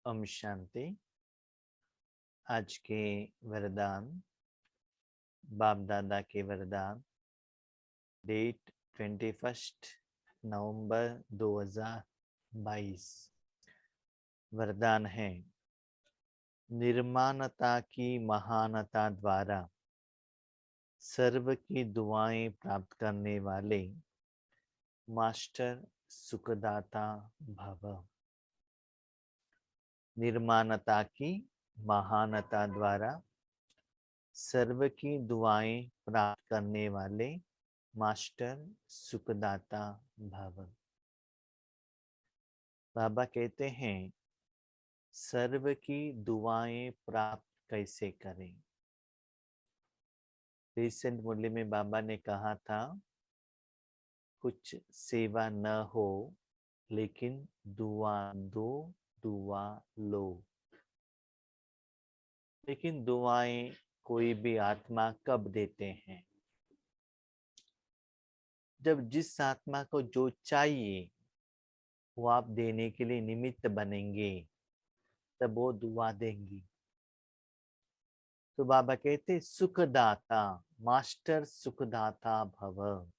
ओम शांति। आज के वरदान, बाप दादा के वरदान, डेट 21 नवंबर 2022। वरदान है, निर्माणता की महानता द्वारा सर्व की दुआएं प्राप्त करने वाले मास्टर सुखदाता भव। निर्माणता की महानता द्वारा सर्व की दुआएं प्राप्त करने वाले मास्टर सुखदाता भव। बाबा कहते हैं, सर्व की दुआएं प्राप्त कैसे करें। रिसेंट मुरली में बाबा ने कहा था, कुछ सेवा न हो लेकिन दुआ दो, दुआ लो। लेकिन दुआएं कोई भी आत्मा कब देते हैं? जब जिस आत्मा को जो चाहिए वो आप देने के लिए निमित्त बनेंगे, तब वो दुआ देंगी। तो बाबा कहते, सुखदाता, मास्टर सुखदाता भव।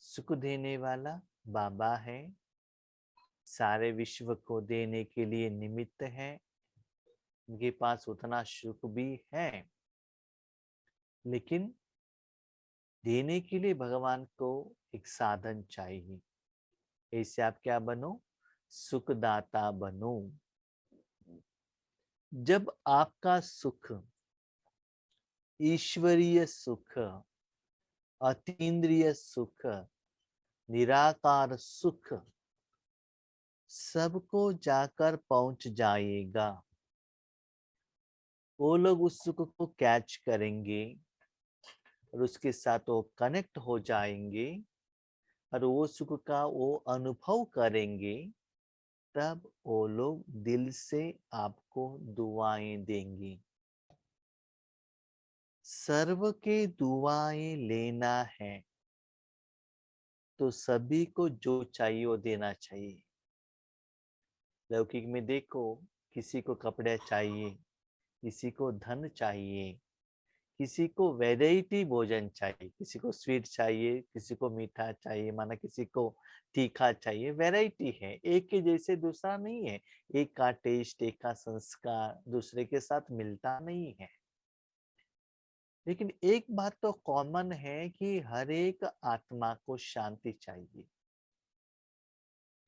सुख देने वाला बाबा है, सारे विश्व को देने के लिए निमित्त है। उनके पास उतना सुख भी है, लेकिन देने के लिए भगवान को एक साधन चाहिए। ऐसे आप क्या बनो? सुखदाता बनो। जब आपका सुख ईश्वरीय सुख, अतीन्द्रिय सुख, निराकार सुख सबको जाकर पहुंच जाएगा, वो लोग उस सुख को कैच करेंगे और उसके साथ वो कनेक्ट हो जाएंगे और वो सुख का वो अनुभव करेंगे। तब वो लोग दिल से आपको दुआएं देंगे। सर्व के दुआएं लेना है तो सभी को जो चाहिए वो देना चाहिए। लौकिक में देखो, किसी को कपड़े चाहिए, किसी को धन चाहिए, किसी को वैरायटी भोजन चाहिए, किसी को स्वीट चाहिए, किसी को मीठा चाहिए, माना किसी को तीखा चाहिए। वैरायटी है, एक के जैसे दूसरा नहीं है। एक का टेस्ट, एक का संस्कार दूसरे के साथ मिलता नहीं है। लेकिन एक बात तो कॉमन है कि हर एक आत्मा को शांति चाहिए।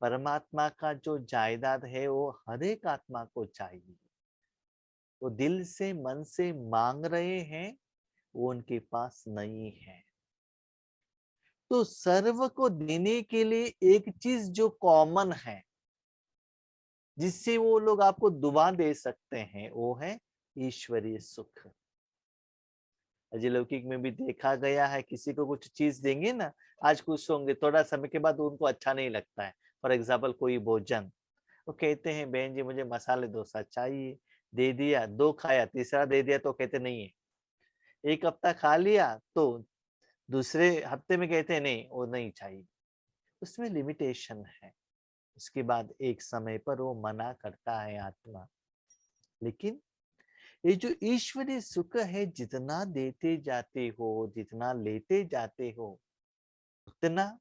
परमात्मा का जो जायदाद है वो हर एक आत्मा को चाहिए। वो दिल से मन से मांग रहे हैं, वो उनके पास नहीं है। तो सर्व को देने के लिए एक चीज जो कॉमन है, जिससे वो लोग आपको दुआ दे सकते हैं, वो है ईश्वरीय सुख। लौकिक में भी देखा गया है, किसी को कुछ चीज देंगे ना, आज खुश होंगे, थोड़ा समय के बाद उनको अच्छा नहीं लगता है। फॉर एग्जाम्पल कोई भोजन, वो कहते हैं बहन जी मुझे मसाले डोसा चाहिए, दे दिया, दो खाया, तीसरा दे दिया तो कहते नहीं है। एक हफ्ता खा लिया तो दूसरे हफ्ते में कहते हैं नहीं, वो नहीं चाहिए। उसमें लिमिटेशन है। उसके बाद एक समय पर वो मना करता है आत्मा। लेकिन ये जो ईश्वरीय सुख है, जितना देते जाते हो, जितना लेते जाते हो, उतना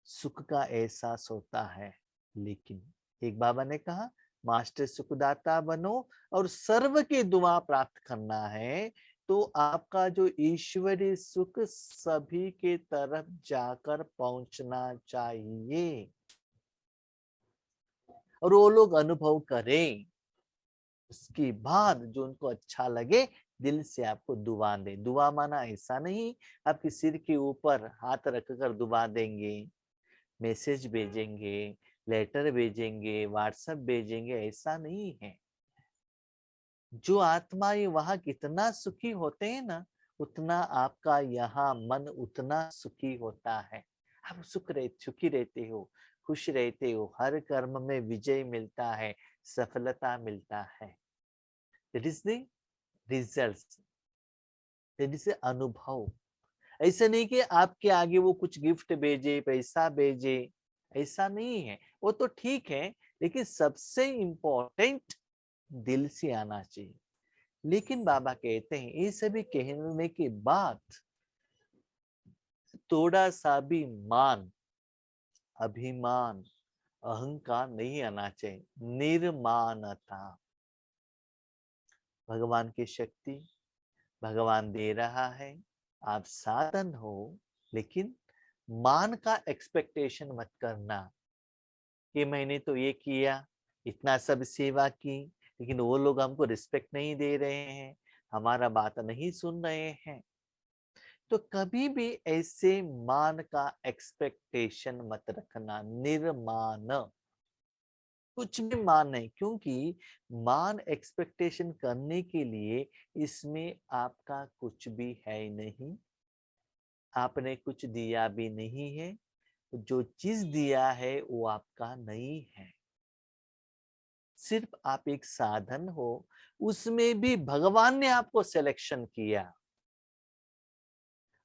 सुख का एहसास होता है। लेकिन एक बाबा ने कहा, मास्टर सुखदाता बनो और सर्व की दुआ प्राप्त करना है, तो आपका जो ईश्वरीय सुख सभी के तरफ जाकर पहुंचना चाहिए और वो लोग अनुभव करें। उसके बाद जो उनको अच्छा लगे, दिल से आपको दुआ दे। दुआ माना ऐसा नहीं आपके सिर के ऊपर हाथ रखकर दुआ देंगे, मैसेज भेजेंगे, लेटर भेजेंगे, व्हाट्सएप भेजेंगे, ऐसा नहीं है। जो आत्माएं वहां कितना सुखी होते हैं ना, उतना आपका यहाँ मन उतना सुखी होता है। आप सुखी रहते हो, खुश रहते हो, हर कर्म में विजय मिलता है, सफलता मिलता है। That is the result, that is अनुभव। ऐसा नहीं कि आपके आगे वो कुछ गिफ्ट भेजे, पैसा भेजे, ऐसा नहीं है। वो तो ठीक है, लेकिन सबसे इम्पोर्टेंट दिल से आना चाहिए। लेकिन बाबा कहते हैं ये सभी कहने के बाद थोड़ा सा भी मान, अभिमान, अहंकार नहीं आना चाहिए। निर्मानता, भगवान की शक्ति भगवान दे रहा है, आप साधन हो, लेकिन मान का एक्सपेक्टेशन मत करना कि मैंने तो ये किया, इतना सब सेवा की, लेकिन वो लोग हमको रिस्पेक्ट नहीं दे रहे हैं, हमारा बात नहीं सुन रहे हैं। तो कभी भी ऐसे मान का एक्सपेक्टेशन मत रखना। निर्मान, कुछ भी मान नहीं, क्योंकि मान एक्सपेक्टेशन करने के लिए इसमें आपका कुछ भी है नहीं, आपने कुछ दिया भी नहीं है, जो चीज दिया है वो आपका नहीं है, सिर्फ आप एक साधन हो। उसमें भी भगवान ने आपको सिलेक्शन किया।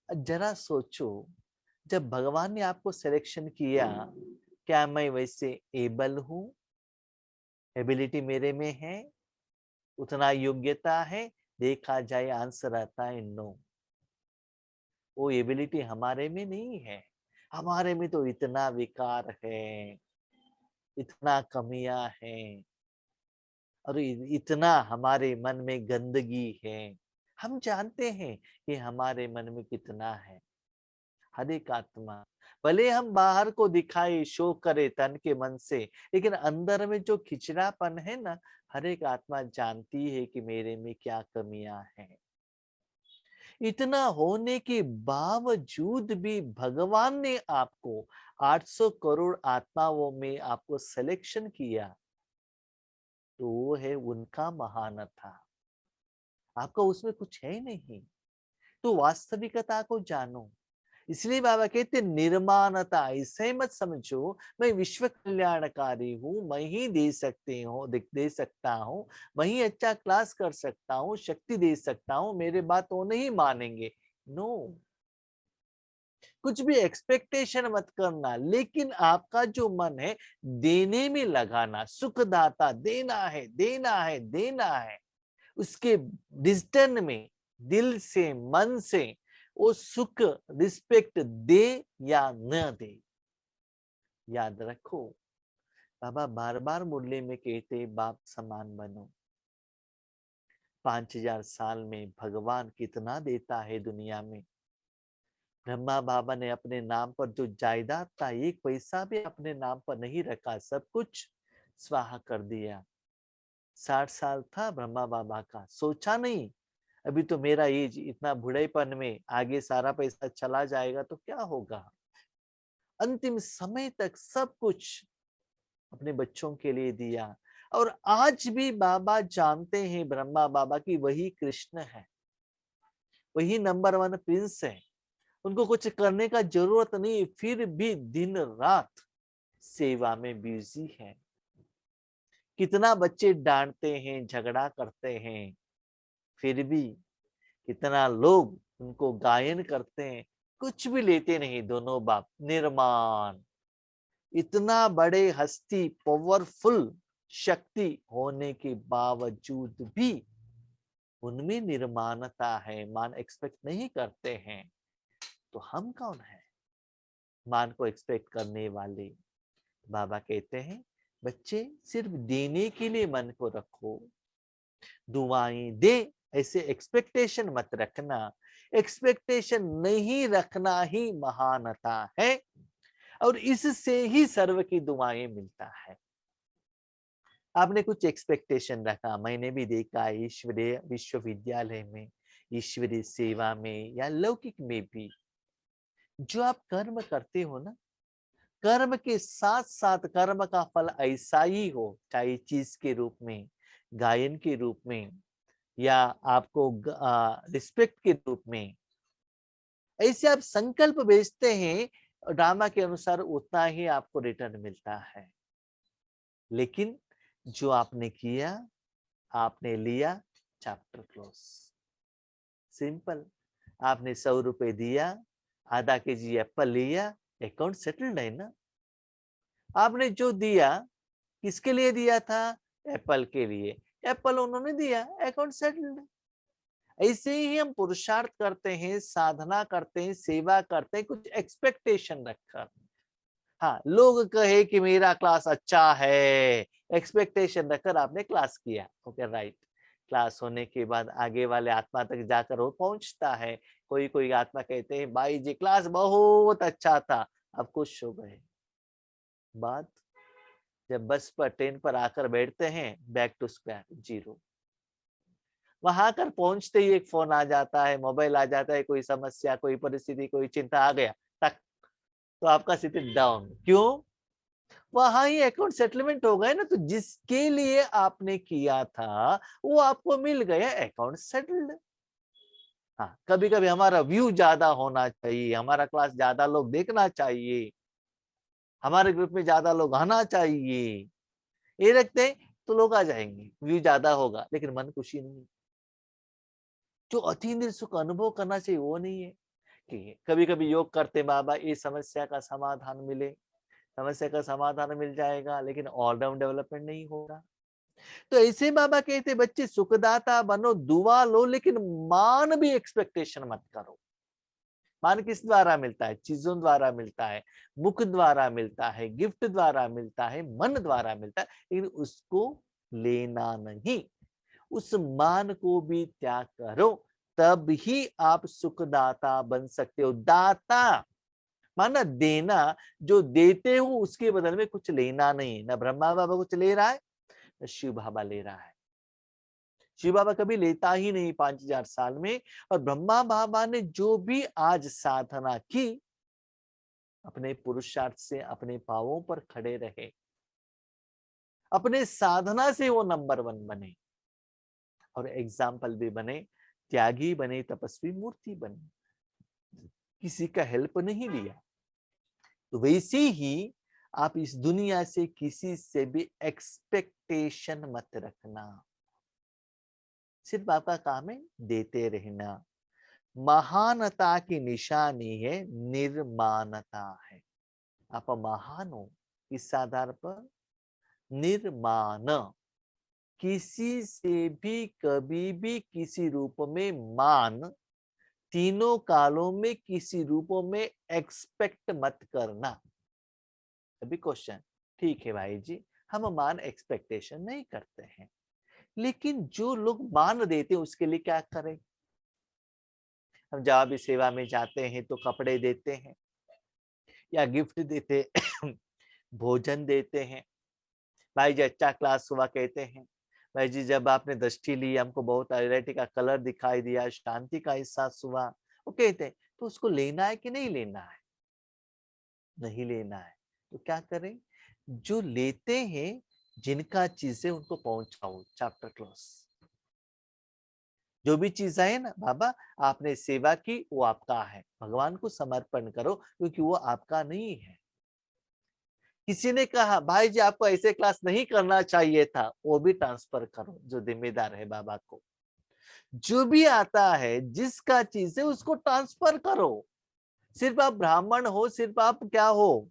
जरा सोचो, जब भगवान ने आपको सिलेक्शन किया, क्या मैं वैसे एबल हूं? एबिलिटी मेरे में है? उतना योग्यता है? देखा जाए आंसर आता है नो। वो एबिलिटी हमारे में नहीं है। हमारे में तो इतना विकार है, इतना कमियां हैं, और इतना हमारे मन में गंदगी है। हम जानते हैं कि हमारे मन में कितना है। हर एक आत्मा, भले हम बाहर को दिखाए, शो करे तन के मन से, लेकिन अंदर में जो खिचड़ापन है ना, हर एक आत्मा जानती है कि मेरे में क्या कमियां हैं। इतना होने के बावजूद भी भगवान ने आपको 800 करोड़ आत्माओं में आपको सिलेक्शन किया, तो वो है उनका महानता। आपका उसमें कुछ है नहीं। तो वास्तविकता को जानो। इसलिए बाबा कहते निर्माणता, ऐसे मत समझो मैं विश्व कल्याणकारी हूँ, मैं ही दे सकते हूँ, दे सकता हूँ, मैं ही अच्छा क्लास कर सकता हूँ, शक्ति दे सकता हूँ, मेरे बात वो नहीं मानेंगे। नो, कुछ भी एक्सपेक्टेशन मत करना, लेकिन आपका जो मन है देने में लगाना। सुखदाता, देना है, देना है, देना है। उसके रिटर्न में दिल से, मन से वो सुख, रिस्पेक्ट दे या न दे, याद रखो। बाबा बार बार मुरली में कहते बाप समान बनो। 5000 साल में भगवान कितना देता है दुनिया में। ब्रह्मा बाबा ने अपने नाम पर जो जायदाद था, एक पैसा भी अपने नाम पर नहीं रखा, सब कुछ स्वाहा कर दिया। 60 साल था ब्रह्मा बाबा का, सोचा नहीं अभी तो मेरा एज इतना, बुढ़ेपन में आगे सारा पैसा चला जाएगा तो क्या होगा। अंतिम समय तक सब कुछ अपने बच्चों के लिए दिया। और आज भी बाबा जानते हैं ब्रह्मा बाबा की वही कृष्ण है, वही नंबर 1 प्रिंस है। उनको कुछ करने का जरूरत नहीं, फिर भी दिन रात सेवा में बिजी है। कितना बच्चे डांटते हैं, झगड़ा करते हैं, फिर भी कितना लोग उनको गायन करते हैं, कुछ भी लेते नहीं दोनों बाप। निर्माण, इतना बड़े हस्ती, पावरफुल शक्ति होने के बावजूद भी उनमें निर्माणता है, मान एक्सपेक्ट नहीं करते हैं। तो हम कौन है मान को एक्सपेक्ट करने वाले? बाबा कहते हैं बच्चे सिर्फ देने के लिए मन को रखो, दुआएं दे, ऐसे एक्सपेक्टेशन मत रखना। एक्सपेक्टेशन नहीं रखना ही महानता है, और इससे ही सर्व की दुआएं मिलता है। आपने कुछ एक्सपेक्टेशन रखा, मैंने भी देखा ईश्वरीय विश्वविद्यालय में, ईश्वरीय सेवा में या लौकिक में भी, जो आप कर्म करते हो ना, कर्म के साथ साथ कर्म का फल ऐसा ही हो, चाहे चीज के रूप में, गायन के रूप में, या आपको रिस्पेक्ट के रूप में, ऐसे आप संकल्प भेजते हैं, ड्रामा के अनुसार उतना ही आपको रिटर्न मिलता है। लेकिन जो आपने किया, आपने लिया, चैप्टर क्लोज। सिंपल। आपने 100 रुपए दिया, आधा केजी एप्पल लिया, अकाउंट सेटल्ड है ना। आपने जो दिया किसके लिए दिया था? एप्पल के लिए। एप्पल उन्होंने दिया, अकाउंट सेटल्ड। ऐसे ही हम पुरुषार्थ करते हैं, साधना करते हैं, सेवा करते हैं, कुछ एक्सपेक्टेशन रखकर। हाँ, लोग कहे कि मेरा क्लास अच्छा है, एक्सपेक्टेशन रखकर आपने क्लास किया, ओके राइट। क्लास होने के बाद आगे वाले आत्मा तक जाकर वो पहुंचता है। कोई कोई आत्मा कहते हैं भाई जी क्लास बहुत अच्छा था, अब खुश हो गए। बात जब बस पर ट्रेन पर आकर बैठते हैं, बैक टू स्क्वायर जीरो। वहां कर पहुंचते ही एक फोन आ जाता है, मोबाइल आ जाता है, कोई समस्या, कोई परिस्थिति, कोई चिंता आ गया, तक तो आपका स्थिति डाउन। क्यों? वहां ही अकाउंट सेटलमेंट हो गए ना, तो जिसके लिए आपने किया था वो आपको मिल गया, अकाउंट सेटल्ड। हाँ, कभी कभी हमारा व्यू ज्यादा होना चाहिए, हमारा क्लास ज्यादा लोग देखना चाहिए, हमारे ग्रुप में ज्यादा लोग आना चाहिए, ये रखते हैं तो लोग आ जाएंगे, व्यू ज्यादा होगा, लेकिन मन खुशी नहीं। जो अतीन्द्रिय सुख अनुभव करना चाहिए वो नहीं है। कि कभी कभी योग करते बाबा ये समस्या का समाधान मिले, समस्या का समाधान मिल जाएगा, लेकिन ऑलराउंड डेवलपमेंट नहीं होगा। तो ऐसे बाबा कहते बच्चे सुखदाता बनो, दुआ लो, लेकिन मान भी एक्सपेक्टेशन मत करो। मान किस द्वारा मिलता है? चीजों द्वारा मिलता है, मुख द्वारा मिलता है, गिफ्ट द्वारा मिलता है, मन द्वारा मिलता है, लेकिन उसको लेना नहीं। उस मान को भी त्याग करो, तब ही आप सुखदाता बन सकते हो। दाता माना देना, जो देते हो उसके बदल में कुछ लेना नहीं। ना ब्रह्मा बाबा कुछ ले रहा है, न शिव बाबा ले रहा है। शिव बाबा कभी लेता ही नहीं 5000 साल में। और ब्रह्मा बाबा ने जो भी आज साधना की, अपने पुरुषार्थ से अपने पांवों पर खड़े रहे, अपने साधना से वो नंबर 1 बने और एग्जाम्पल भी बने, त्यागी बने, तपस्वी मूर्ति बने, किसी का हेल्प नहीं लिया। तो वैसे ही आप इस दुनिया से किसी से भी एक्सपेक्टेशन मत रखना। सिर्फ आपका काम है देते रहना। महानता की निशानी है निर्माणता है। आप महान हो इस आधार पर। निर्माण, किसी से भी कभी भी किसी रूप में मान, तीनों कालों में किसी रूपों में एक्सपेक्ट मत करना। अभी क्वेश्चन, ठीक है भाई जी, हम मान एक्सपेक्टेशन नहीं करते हैं, लेकिन जो लोग मान देते हैं उसके लिए क्या करें? हम जब भी सेवा में जाते हैं तो कपड़े देते हैं या गिफ्ट देते हैं, भोजन देते हैं। भाई जी अच्छा क्लास हुआ कहते हैं। भाई जी जब आपने दृष्टि ली हमको बहुत क्लैरिटी का कलर दिखाई दिया, शांति का एहसास हुआ, वो कहते हैं। तो उसको लेना है कि नहीं लेना है? नहीं लेना है। तो क्या करें? जो लेते हैं, जिनका चीजें उनको पहुंचाओ, चैप्टर क्लोज। जो भी चीज है ना बाबा, आपने सेवा की वो आपका है, भगवान को समर्पण करो, क्योंकि वो आपका नहीं है। किसी ने कहा भाई जी आपको ऐसे क्लास नहीं करना चाहिए था, वो भी ट्रांसफर करो, जो जिम्मेदार है बाबा को। जो भी आता है, जिसका चीज है उसको ट्रांसफर करो। सिर्फ आप ब्राह्मण हो, सिर्फ आप क्या हो?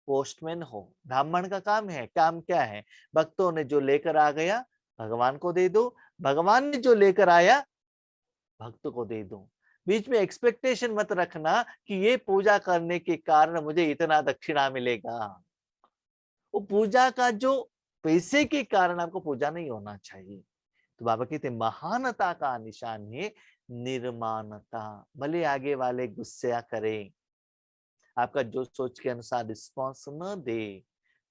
पोस्टमैन हो। ब्राह्मण का काम है, काम क्या है? भक्तों ने जो लेकर आ गया भगवान को दे दो, भगवान ने जो लेकर आया भक्त को दे दो। बीच में एक्सपेक्टेशन मत रखना कि ये पूजा करने के कारण मुझे इतना दक्षिणा मिलेगा। वो पूजा का जो पैसे के कारण आपको पूजा नहीं होना चाहिए। तो बाबा कहते महानता का निशान है निर्माणता। भले आगे वाले गुस्सा करें, आपका जो सोच के अनुसार रिस्पॉन्स न दे,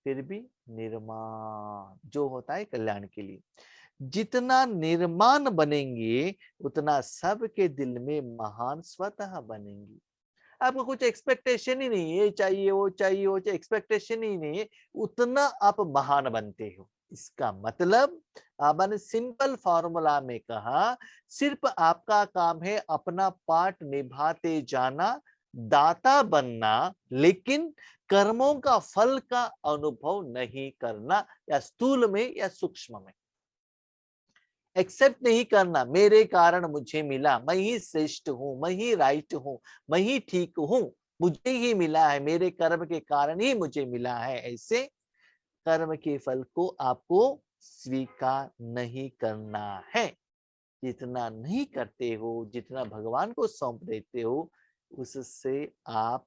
फिर भी निर्माण जो होता है कल्याण के लिए। जितना निर्माण बनेंगे उतना सबके दिल में महान स्वतः बनेंगे। आपको कुछ एक्सपेक्टेशन ही नहीं है, चाहिए वो चाहिए वो चाहिए, एक्सपेक्टेशन ही नहीं है, उतना आप महान बनते हो। इसका मतलब बाबा ने सिंपल फॉर्मूला में कहा, सिर्फ आपका काम है अपना पार्ट निभाते जाना, दाता बनना, लेकिन कर्मों का फल का अनुभव नहीं करना, या स्थूल में या सूक्ष्म में। एक्सेप्ट नहीं करना मेरे कारण मुझे मिला, मैं ही श्रेष्ठ हूं, मैं ही राइट हूं, मैं ही ठीक हूं, मुझे ही मिला है, मेरे कर्म के कारण ही मुझे मिला है। ऐसे कर्म के फल को आपको स्वीकार नहीं करना है। जितना नहीं करते हो, जितना भगवान को सौंप देते हो, उससे आप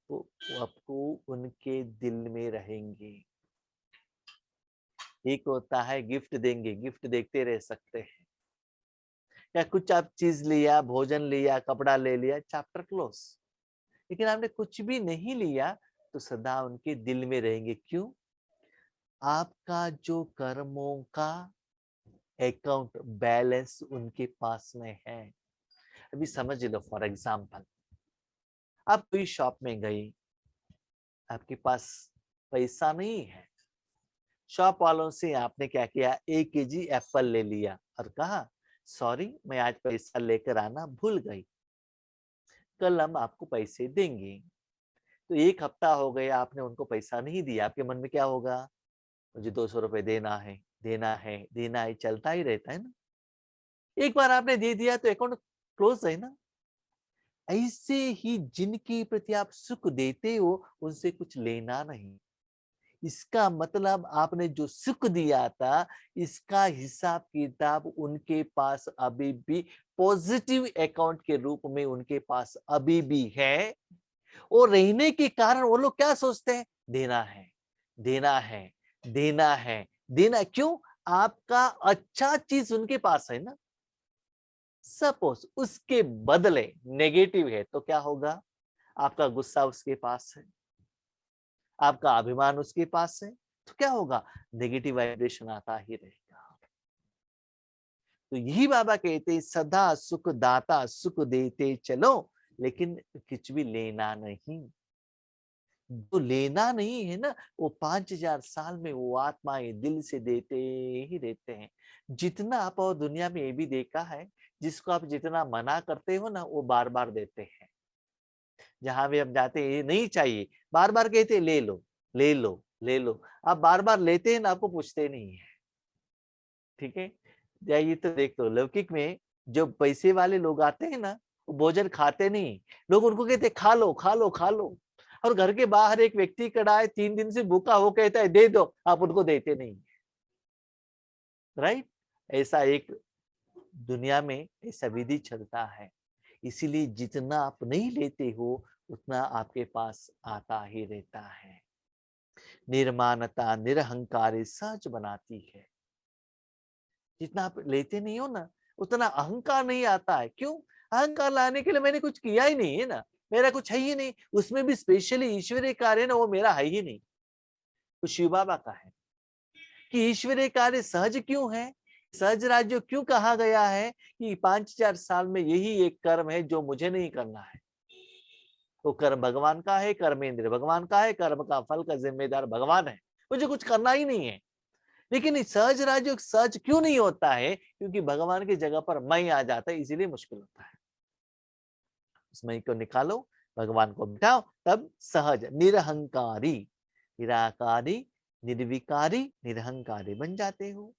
आपको उनके दिल में रहेंगे। एक होता है गिफ्ट देंगे, गिफ्ट देखते रह सकते हैं, या कुछ आप चीज लिया, भोजन लिया, कपड़ा ले लिया, चैप्टर क्लोज। लेकिन आपने कुछ भी नहीं लिया तो सदा उनके दिल में रहेंगे। क्यों? आपका जो कर्मों का अकाउंट बैलेंस उनके पास में है। अभी समझ लो, फॉर एग्जाम्पल आप कोई शॉप में गई, आपके पास पैसा नहीं है, शॉप वालों से आपने क्या किया, 1 केजी एप्पल ले लिया और कहा सॉरी मैं आज पैसा लेकर आना भूल गई, कल हम आपको पैसे देंगे। तो 1 हफ्ता हो गया, आपने उनको पैसा नहीं दिया, आपके मन में क्या होगा, मुझे 200 रुपए देना है, देना है, देना है, चलता ही रहता है ना। एक बार आपने दे दिया तो अकाउंट क्लोज है ना। ऐसे ही जिनके प्रति आप सुख देते हो उनसे कुछ लेना नहीं। इसका मतलब आपने जो सुख दिया था, इसका हिसाब किताब उनके पास अभी भी पॉजिटिव अकाउंट के रूप में उनके पास अभी भी है। और रहने के कारण वो लोग क्या सोचते हैं, देना है, देना है, देना है, देना। क्यों? आपका अच्छा चीज उनके पास है ना। सपोज उसके बदले नेगेटिव है तो क्या होगा, आपका गुस्सा उसके पास है, आपका अभिमान उसके पास है, तो क्या होगा, नेगेटिव वाइब्रेशन आता ही रहेगा। तो यही बाबा कहते हैं, सदा सुख दाता सुख देते चलो, लेकिन कुछ भी लेना नहीं। जो लेना नहीं है ना, वो 5000 साल में वो आत्माएं दिल से देते ही रहते हैं। जितना आप और दुनिया में ये भी देखा है, जिसको आप जितना मना करते हो ना, वो बार बार देते हैं। जहां भी हम जाते हैं, ये नहीं चाहिए, बार बार कहते ले लो, ले लो, ले लो। आप बार बार लेते हैं ना, आपको पूछते नहीं है। ठीक है, जाइए तो देख लो, लौकिक में जो पैसे वाले लोग आते हैं ना, वो भोजन खाते नहीं, लोग उनको कहते खा लो, खा लो, खा लो। और घर के बाहर एक व्यक्ति खड़ा है, 3 दिन से भूखा हो, कहता है दे दो, आप उनको देते नहीं। राइट? ऐसा एक दुनिया में ऐसा विधि चलता है। इसीलिए जितना आप नहीं लेते हो, उतना आपके पास आता ही रहता है। निर्मानता निरहंकारी सहज बनाती है। जितना आप लेते नहीं हो ना, उतना अहंकार नहीं आता है। क्यों? अहंकार लाने के लिए मैंने कुछ किया ही नहीं है ना, मेरा कुछ है ही नहीं। उसमें भी स्पेशली ईश्वरीय कार्य ना, वो मेरा है ही नहीं। तो शिव बाबा का है कि ईश्वरीय कार्य सहज क्यों है, सहज राज्य क्यों कहा गया है, कि 5000 साल में यही एक कर्म है जो मुझे नहीं करना है। तो कर्म भगवान का है, कर्मेंद्र भगवान का है, कर्म का फल का जिम्मेदार भगवान है, मुझे कुछ करना ही नहीं है। लेकिन इस सहज राज्य सहज क्यों नहीं होता है, क्योंकि भगवान की जगह पर मैं आ जाता है, इसीलिए मुश्किल होता है। उस मैं को निकालो, भगवान को मिटाओ, तब सहज निरहंकारी, निराकारी, निर्विकारी, निरहंकारी बन जाते हो।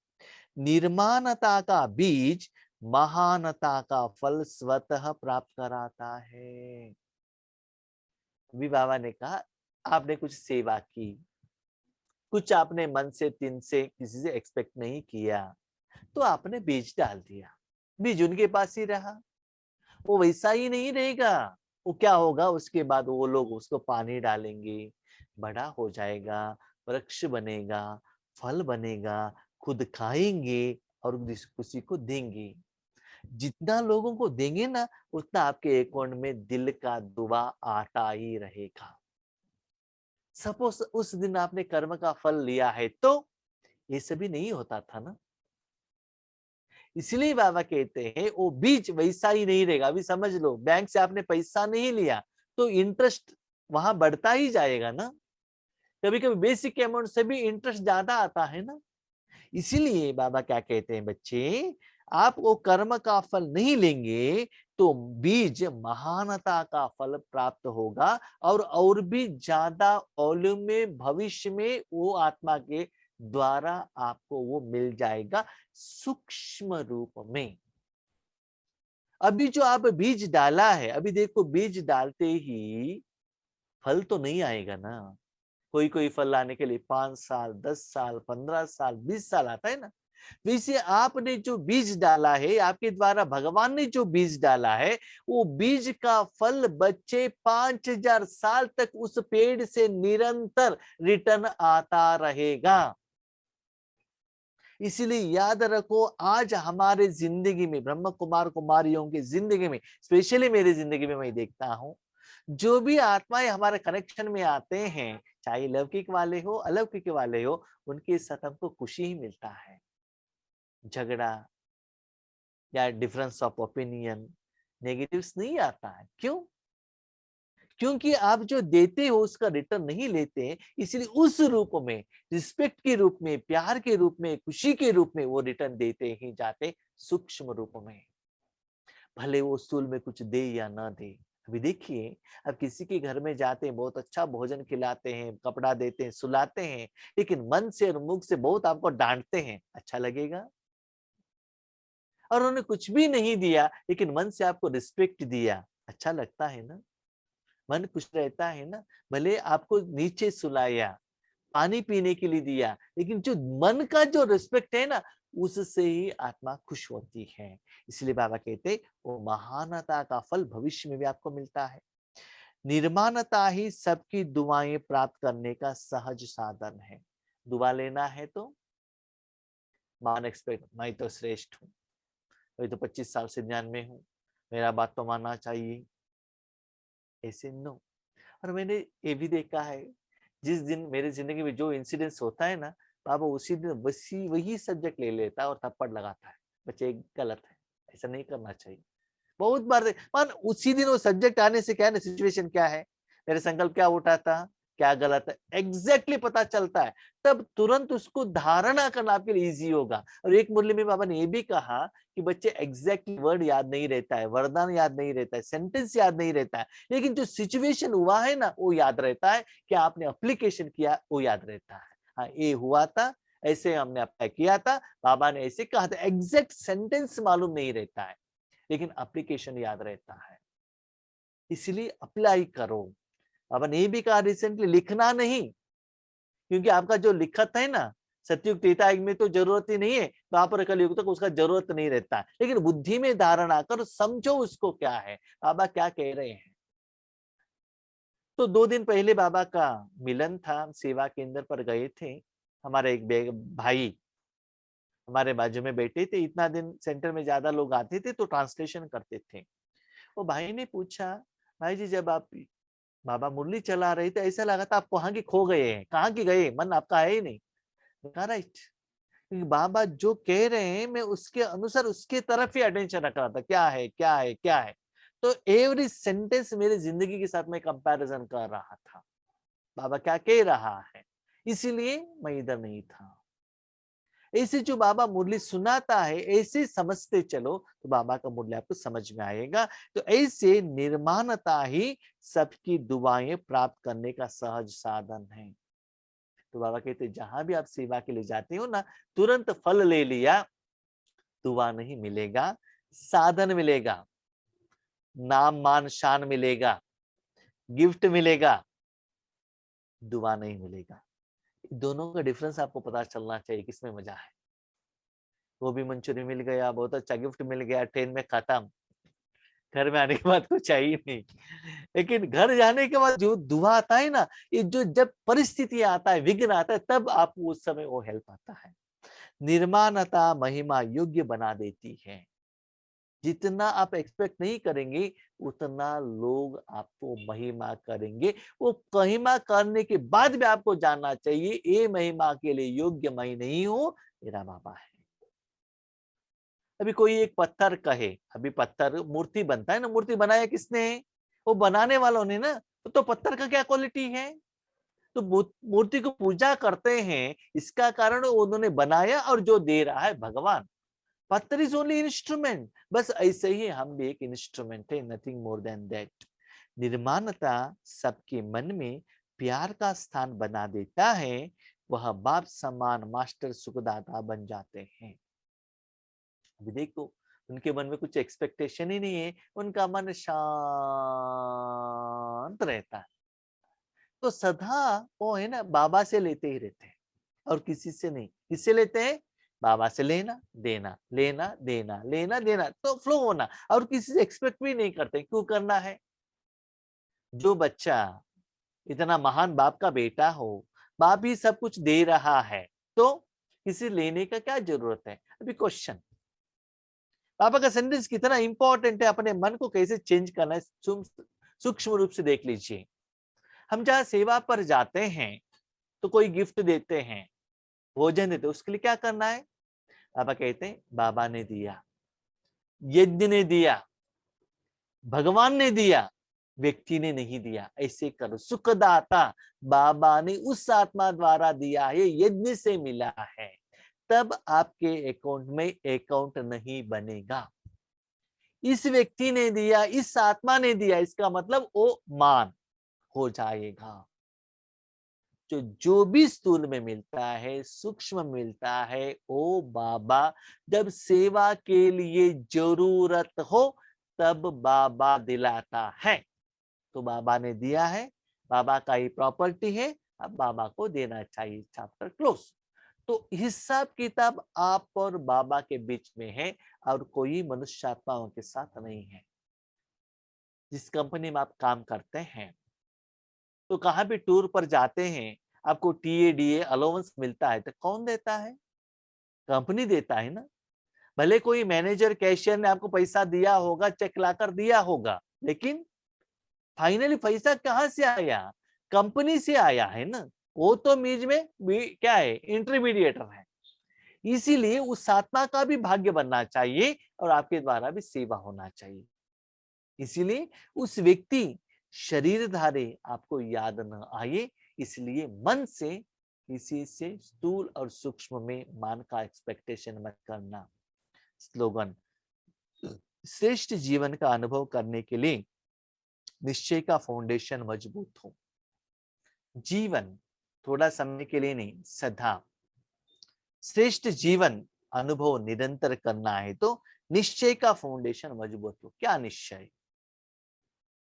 निर्मानता का बीज महानता का फल स्वतः प्राप्त कराता है। अभी बाबा ने कहा, आपने कुछ सेवा की, कुछ आपने मन से तिन से किसी से एक्सपेक्ट नहीं किया, तो आपने बीज डाल दिया, बीज उनके पास ही रहा, वो वैसा ही नहीं रहेगा। वो क्या होगा, उसके बाद वो लोग उसको पानी डालेंगे, बड़ा हो जाएगा, वृक्ष बनेगा, फल बनेगा, खुद खाएंगे और किसी को देंगे। जितना लोगों को देंगे ना, उतना आपके अकाउंट में दिल का दुआ आता ही रहेगा। सपोज उस दिन आपने कर्म का फल लिया है, तो ये सभी नहीं होता था ना। इसलिए बाबा कहते हैं वो बीज वैसा ही नहीं रहेगा। अभी समझ लो, बैंक से आपने पैसा नहीं लिया तो इंटरेस्ट वहां बढ़ता ही जाएगा ना। कभी कभी बेसिक अमाउंट से भी इंटरेस्ट ज्यादा आता है ना। इसीलिए बाबा क्या कहते हैं, बच्चे आप वो कर्म का फल नहीं लेंगे तो बीज महानता का फल प्राप्त होगा, और भी ज्यादा वॉल्यूम में भविष्य में वो आत्मा के द्वारा आपको वो मिल जाएगा सूक्ष्म रूप में। अभी जो आप बीज डाला है, अभी देखो बीज डालते ही फल तो नहीं आएगा ना, कोई कोई फल लाने के लिए 5 साल, 10 साल, 15 साल, 20 साल आता है ना। वैसे आपने जो बीज डाला है, आपके द्वारा भगवान ने जो बीज डाला है, वो बीज का फल बच्चे 5000 साल तक उस पेड़ से निरंतर रिटर्न आता रहेगा। इसीलिए याद रखो, आज हमारे जिंदगी में, ब्रह्म कुमार कुमारियों की जिंदगी में, स्पेशली मेरी जिंदगी में मैं देखता हूं, जो भी आत्माएं हमारे कनेक्शन में आते हैं, चाहे लौकिक वाले हो अलौकिक वाले हो, उनके साथ हमको खुशी ही मिलता है। झगड़ा या डिफरेंस ऑफ ओपिनियन, नेगेटिव्स नहीं आता है। क्यों? क्योंकि आप जो देते हो उसका रिटर्न नहीं लेते, इसलिए उस रूप में, रिस्पेक्ट के रूप में, प्यार के रूप में, खुशी के रूप में वो रिटर्न देते ही जाते, सूक्ष्म रूप में। भले वो स्थूल में कुछ दे या ना दे। अभी देखिए, अब किसी के घर में जाते हैं, बहुत अच्छा भोजन खिलाते हैं, कपड़ा देते हैं, सुलाते हैं, लेकिन मन से और मुख से बहुत आपको डांटते हैं, अच्छा लगेगा? और उन्होंने कुछ भी नहीं दिया, लेकिन मन से आपको रिस्पेक्ट दिया, अच्छा लगता है ना? मन खुश रहता है ना। भले आपको नीचे सुलाया, पानी पीने के लिए दिया, लेकिन जो मन का जो रिस्पेक्ट है ना, उससे ही आत्मा खुश होती है। इसलिए बाबा कहते, वो महानता का फल भविष्य में भी आपको मिलता है। निर्माणता ही सबकी दुआएं प्राप्त करने का सहज साधन है। दुआ लेना है तो मान एक्सपेक्ट, मैं तो श्रेष्ठ हूँ, मैं तो 25 साल से ज्ञान में हूँ, मेरा बात तो मानना चाहिए, ऐसे नो। और मैंने ये भी देखा है, जिस दिन मेरे जिंदगी में जो इंसिडेंस होता है ना, बाबा उसी दिन वही सब्जेक्ट ले लेता है और थप्पड़ लगाता है, बच्चे गलत है, ऐसा नहीं करना चाहिए। बहुत बार मान उसी दिन वो सब्जेक्ट आने से क्या है ना, सिचुएशन क्या है, मेरे संकल्प क्या उठा था, क्या गलत है, एग्जैक्टली पता चलता है। तब तुरंत उसको धारणा करना आपके लिए इजी होगा। और एक मुरली में बाबा ने ये भी कहा कि बच्चे एग्जैक्टली वर्ड याद नहीं रहता है, वरदान याद नहीं रहता है, सेंटेंस याद नहीं रहता है, लेकिन जो सिचुएशन हुआ है ना, वो याद रहता है, कि आपने अप्लीकेशन किया वो याद रहता है। हाँ, ये हुआ था, ऐसे हमने अप्लाई किया था, बाबा ने ऐसे कहा था, एग्जैक्ट सेंटेंस मालूम नहीं रहता है, लेकिन एप्लीकेशन याद रहता है। इसलिए अप्लाई करो। बाबा ने भी कहा रिसेंटली, लिखना नहीं, क्योंकि आपका जो लिखत है ना, सतयुग त्रेता युग में तो जरूरत ही नहीं है, द्वापर कलयुग तक उसका जरूरत नहीं रहता है, लेकिन बुद्धि में धारणा कर समझो उसको क्या है, बाबा क्या कह रहे हैं। तो 2 दिन पहले बाबा का मिलन था, हम सेवा केंद्र पर गए थे। हमारे एक भाई हमारे बाजू में बैठे थे, इतना दिन सेंटर में ज्यादा लोग आते थे तो ट्रांसलेशन करते थे। वो भाई ने पूछा, भाई जी जब आप बाबा मुरली चला रहे थे, ऐसा लगा था आप कहाँ के खो गए हैं, कहाँ के गए, मन आपका है ही नहीं। कहा राइट, क्योंकि बाबा जो कह रहे हैं मैं उसके अनुसार उसके तरफ ही अटेंशन रख रहा था, क्या है क्या है क्या है। तो एवरी सेंटेंस मेरी जिंदगी के साथ मैं कंपैरिजन कर रहा था, बाबा क्या कह रहा है, इसीलिए मैं इधर नहीं था। ऐसे जो बाबा मुरली सुनाता है, ऐसे समझते चलो तो बाबा का मुरली आपको समझ में आएगा। तो ऐसे निर्माणता ही सबकी दुआएं प्राप्त करने का सहज साधन है। तो बाबा कहते जहां भी आप सेवा के लिए जाते हो ना, तुरंत फल ले लिया, दुआ नहीं मिलेगा, साधन मिलेगा, नाम मान शान मिलेगा, गिफ्ट मिलेगा, दुआ नहीं मिलेगा। दोनों का डिफरेंस आपको पता चलना चाहिए, किसमें मजा है। वो भी मंचूरियन मिल गया, बहुत अच्छा गिफ्ट मिल गया, ट्रेन में खत्म, घर में आने के बाद कुछ चाहिए नहीं। लेकिन घर जाने के बाद जो दुआ आता है ना, ये जो जब परिस्थिति आता है, विघ्न आता है, तब आपको उस समय वो हेल्प आता है। निर्माणता महिमा योग्य बना देती है। जितना आप एक्सपेक्ट नहीं करेंगे, उतना लोग आपको महिमा करेंगे। वो महिमा करने के बाद भी आपको जानना चाहिए, ये महिमा के लिए योग्य मैं नहीं हूं, मेरा बाबा है। अभी कोई एक पत्थर कहे, अभी पत्थर मूर्ति बनता है ना, मूर्ति बनाया किसने, वो बनाने वालों ने ना। तो पत्थर का क्या क्वालिटी है, तो मूर्ति को पूजा करते हैं, इसका कारण उन्होंने बनाया, और जो दे रहा है भगवान। पत्थर इज ओनली इंस्ट्रूमेंट, बस ऐसे ही हम भी एक इंस्ट्रूमेंट है, नथिंग मोर देन दैट। निर्माणता सबके मन में प्यार का स्थान बना देता है, वह बाप समान मास्टर सुखदाता बन जाते हैं। अभी देखो, उनके मन में कुछ एक्सपेक्टेशन ही नहीं है, उनका मन शांत रहता है। तो सदा वो है ना बाबा से लेते ही रहते हैं और किसी से नहीं। किससे लेते हैं? बाबा से लेना देना, लेना देना, लेना देना, तो फ्लो होना, और किसी से एक्सपेक्ट भी नहीं करते। क्यों करना है? जो बच्चा इतना महान बाप का बेटा हो, बाप ही सब कुछ दे रहा है, तो किसी लेने का क्या जरूरत है? अभी क्वेश्चन, पापा का सेंटेंस कितना इंपॉर्टेंट है, अपने मन को कैसे चेंज करना है सूक्ष्म रूप से देख लीजिए। हम जहाँ सेवा पर जाते हैं तो कोई गिफ्ट देते हैं, भोजन देते हैं, उसके लिए क्या करना है? पापा कहते हैं बाबा ने दिया, यज्ञ ने दिया, भगवान ने दिया, व्यक्ति ने नहीं दिया। ऐसे करो, सुखदाता बाबा ने उस आत्मा द्वारा दिया है, यज्ञ से मिला है, तब आपके अकाउंट में अकाउंट नहीं बनेगा। इस व्यक्ति ने दिया, इस आत्मा ने दिया, इसका मतलब वो मान हो जाएगा। जो भी स्थूल में मिलता है, सूक्ष्म मिलता है, वो बाबा जब सेवा के लिए जरूरत हो तब बाबा दिलाता है। तो बाबा ने दिया है, बाबा का ही प्रॉपर्टी है, अब बाबा को देना चाहिए। Chapter close. तो हिसाब किताब आप और बाबा के बीच में है और कोई मनुष्य आत्माओं के साथ नहीं है। जिस कंपनी में आप काम करते हैं, तो कहाँ भी टूर पर जाते हैं, आपको टीए अलाउंस मिलता है, तो कौन देता है? कंपनी देता है ना। भले कोई मैनेजर कैशियर ने आपको पैसा दिया होगा, चेक लाकर दिया होगा, लेकिन फाइनली पैसा कहाँ से आया? कंपनी से आया है ना। वो तो बीच में क्या है? इंटरमीडिएटर है। इसीलिए उस आत्मा का भी भाग्य बनना चाहिए और आपके द्वारा भी सेवा होना चाहिए। इसीलिए उस व्यक्ति शरीरधारी आपको याद न आए, इसलिए मन से किसी से स्थूल और सूक्ष्म में मान का एक्सपेक्टेशन मत करना। स्लोगन, श्रेष्ठ जीवन का अनुभव करने के लिए निश्चय का फाउंडेशन मजबूत हो। जीवन थोड़ा समय के लिए नहीं, सदा। श्रेष्ठ जीवन अनुभव निरंतर करना है तो निश्चय का फाउंडेशन मजबूत हो। क्या निश्चय?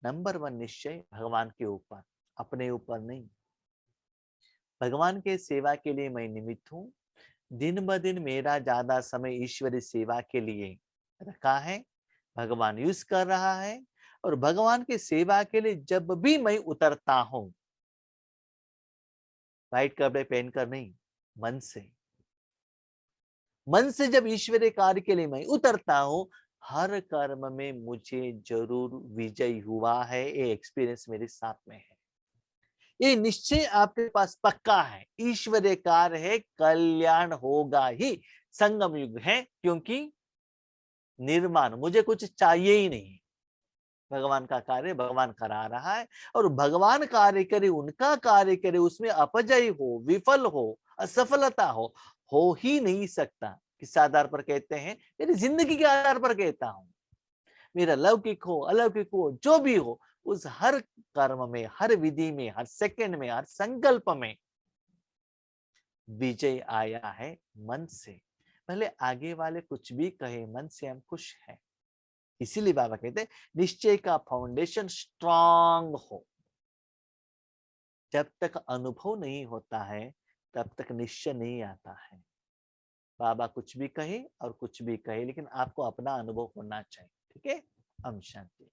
नंबर 1 निश्चय भगवान के ऊपर, अपने ऊपर नहीं। भगवान के सेवा के लिए मैं निमित्त हूँ। दिन ब दिन मेरा ज्यादा समय ईश्वरी सेवा के लिए रखा है, भगवान यूज कर रहा है। और भगवान की सेवा के लिए जब भी मैं उतरता हूं, व्हाइट कपड़े पहनकर नहीं, मन से। मन से जब ईश्वरीय कार्य के लिए मैं उतरता हूं, हर कर्म में मुझे जरूर विजय हुआ है। ये एक्सपीरियंस मेरे साथ में है। ये निश्चय आपके पास पक्का है, ईश्वरीय कार्य है, कल्याण होगा ही। संगम युग है, क्योंकि निर्माण मुझे कुछ चाहिए ही नहीं। भगवान का कार्य भगवान करा रहा है, और भगवान कार्य करे, उनका कार्य करे, उसमें अपजय हो, विफल हो, असफलता हो ही नहीं सकता। किस आधार पर कहते हैं? मेरी जिंदगी के आधार पर कहता हूं। मेरा लौकिक हो, अलौकिक हो, जो भी हो, उस हर कर्म में, हर विधि में, हर सेकंड में, हर संकल्प में विजय आया है मन से। भले आगे वाले कुछ भी कहे, मन से हम खुश हैं। इसीलिए बाबा कहते हैं निश्चय का फाउंडेशन स्ट्रांग हो। जब तक अनुभव नहीं होता है तब तक निश्चय नहीं आता है। बाबा कुछ भी कहे और कुछ भी कहे, लेकिन आपको अपना अनुभव होना चाहिए। ठीक है। हम शांति।